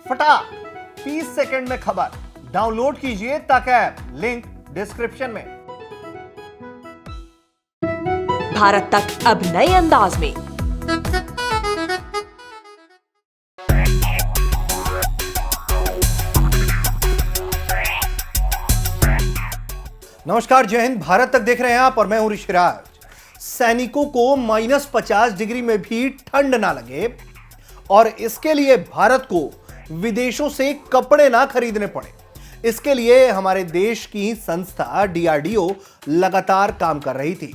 फटाक 30 सेकंड में खबर। डाउनलोड कीजिए तक ऐप, लिंक डिस्क्रिप्शन में। भारत तक अब नए अंदाज में। नमस्कार, जय हिंद। भारत तक देख रहे हैं आप और मैं हूं ऋषिराज। सैनिकों को -50 डिग्री में भी ठंड ना लगे और इसके लिए भारत को विदेशों से कपड़े ना खरीदने पड़े, इसके लिए हमारे देश की संस्था डीआरडीओ लगातार काम कर रही थी।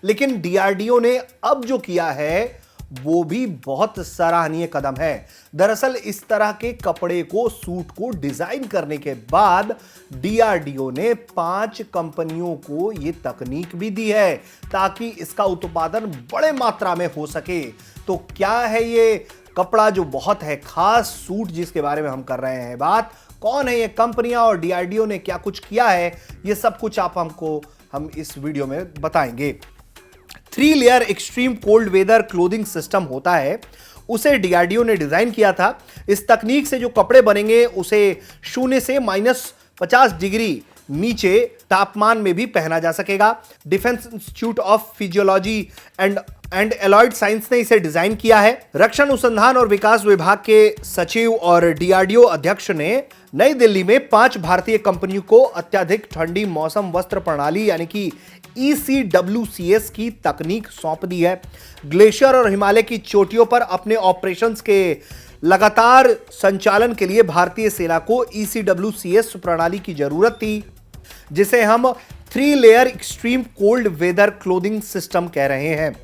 लेकिन डीआरडीओ ने अब जो किया है वो भी बहुत सराहनीय कदम है। दरअसल इस तरह के कपड़े को, सूट को डिजाइन करने के बाद डीआरडीओ ने 5 कंपनियों को यह तकनीक भी दी है ताकि इसका उत्पादन बड़े मात्रा में हो सके। तो क्या है ये कपड़ा जो बहुत है खास सूट जिसके बारे में हम कर रहे हैं बात, कौन है ये कंपनियां और डीआरडीओ ने क्या कुछ किया है, ये सब कुछ हम इस वीडियो में बताएंगे। 3 layer extreme cold weather clothing system होता है, उसे डीआरडीओ ने डिजाइन किया था। इस तकनीक से जो कपड़े बनेंगे उसे 0 से -50 डिग्री नीचे तापमान में भी पहना जा सकेगा। Defence institute of physiology and alloyed science ने इसे डिजाइन किया है। रक्षा अनुसंधान और विकास विभाग के सचिव और डीआरडीओ अध्यक्ष ने नई दिल्ली में 5 भारतीय कंपनियों को अत्यधिक ठंडी मौसम वस्त्र प्रणाली यानी कि ECWCS की तकनीक सौंप दी है। ग्लेशियर और हिमालय की चोटियों पर अपने ऑपरेशंस के लगातार संचालन के लिए भारतीय सेना को ECWCS प्रणाली की जरूरत थी, जिसे हम 3 layer extreme cold weather clothing system कह रहे हैं,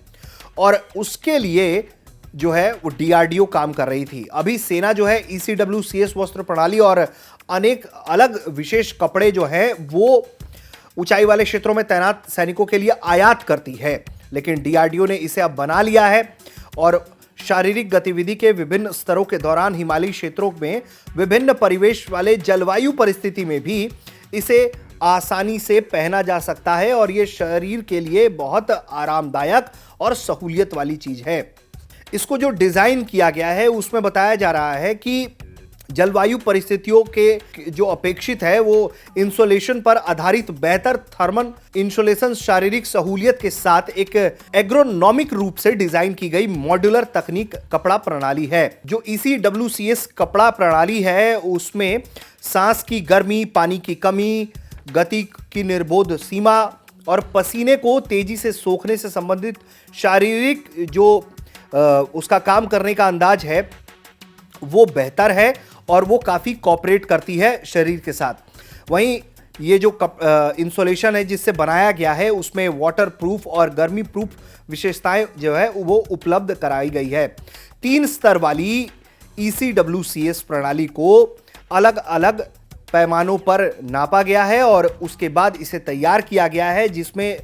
और उसके लिए जो है वो डीआरडीओ काम कर रही थी। अभी सेना जो है ECWCS वस्त्र प्रणाली और अनेक अलग विशेष कपड़े जो हैं वो ऊंचाई वाले क्षेत्रों में तैनात सैनिकों के लिए आयात करती है, लेकिन डीआरडीओ ने इसे अब बना लिया है और शारीरिक गतिविधि के विभिन्न स्तरों के दौरान हिमालयी क्षेत्रों में विभिन्न परिवेश वाले जलवायु परिस्थिति में भी इसे आसानी से पहना जा सकता है और यह शरीर के लिए बहुत आरामदायक और सहूलियत वाली चीज है। इसको जो डिजाइन किया गया है उसमें बताया जा रहा है कि जलवायु परिस्थितियों के जो अपेक्षित है वो इंसुलेशन पर आधारित बेहतर थर्मल इंसुलेशन शारीरिक सहूलियत के साथ एक एग्रोनॉमिक रूप से डिजाइन की गई मॉड्यूलर तकनीक कपड़ा प्रणाली है। जो ECWCS कपड़ा प्रणाली है उसमें सांस की गर्मी, पानी की कमी, गति की निर्बोध सीमा और पसीने को तेजी से सोखने से संबंधित शारीरिक जो उसका काम करने का अंदाज है वो बेहतर है और वो काफ़ी कॉपरेट करती है शरीर के साथ। वहीं ये जो इंसुलेशन है जिससे बनाया गया है उसमें वाटर प्रूफ और गर्मी प्रूफ विशेषताएं जो है वो उपलब्ध कराई गई है। 3 स्तर वाली ECWCS प्रणाली को अलग अलग पैमानों पर नापा गया है और उसके बाद इसे तैयार किया गया है, जिसमें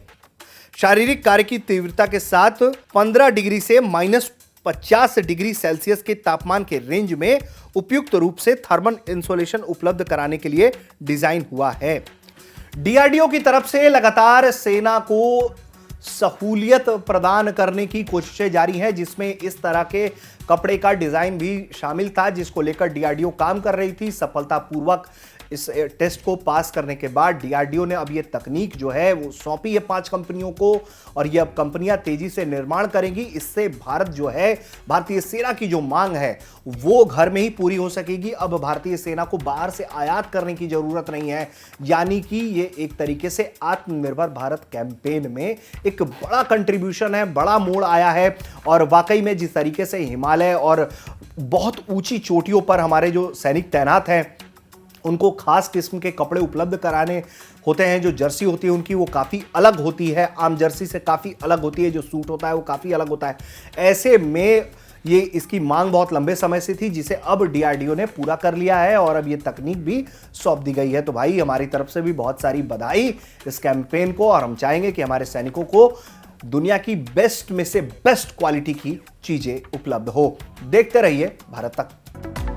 शारीरिक कार्य की तीव्रता के साथ 15 डिग्री से -50 डिग्री सेल्सियस के तापमान के रेंज में उपयुक्त रूप से थर्मल इंसुलेशन उपलब्ध कराने के लिए डिजाइन हुआ है। डीआरडीओ की तरफ से लगातार सेना को सहूलियत प्रदान करने की कोशिशें जारी हैं, जिसमें इस तरह के कपड़े का डिजाइन भी शामिल था जिसको लेकर डीआरडीओ काम कर रही थी। सफलतापूर्वक इस टेस्ट को पास करने के बाद डीआरडीओ ने अब ये तकनीक जो है वो सौंपी है 5 कंपनियों को और ये अब कंपनियां तेजी से निर्माण करेंगी। इससे भारत जो है, भारतीय सेना की जो मांग है वो घर में ही पूरी हो सकेगी। अब भारतीय सेना को बाहर से आयात करने की जरूरत नहीं है, यानी कि ये एक तरीके से आत्मनिर्भर भारत कैंपेन में एक बड़ा कंट्रीब्यूशन है, बड़ा मोड़ आया है। और वाकई में जिस तरीके से हिमालय और बहुत ऊंची चोटियों पर हमारे जो सैनिक तैनात हैं उनको खास किस्म के कपड़े उपलब्ध कराने होते हैं, जो जर्सी होती है उनकी वो काफ़ी अलग होती है, आम जर्सी से काफ़ी अलग होती है, जो सूट होता है वो काफ़ी अलग होता है। ऐसे में ये इसकी मांग बहुत लंबे समय से थी जिसे अब डीआरडीओ ने पूरा कर लिया है और अब ये तकनीक भी सौंप दी गई है। तो भाई हमारी तरफ से भी बहुत सारी बधाई इस कैंपेन को, और हम चाहेंगे कि हमारे सैनिकों को दुनिया की बेस्ट में से बेस्ट क्वालिटी की चीजें उपलब्ध हो। देखते रहिए भारत तक।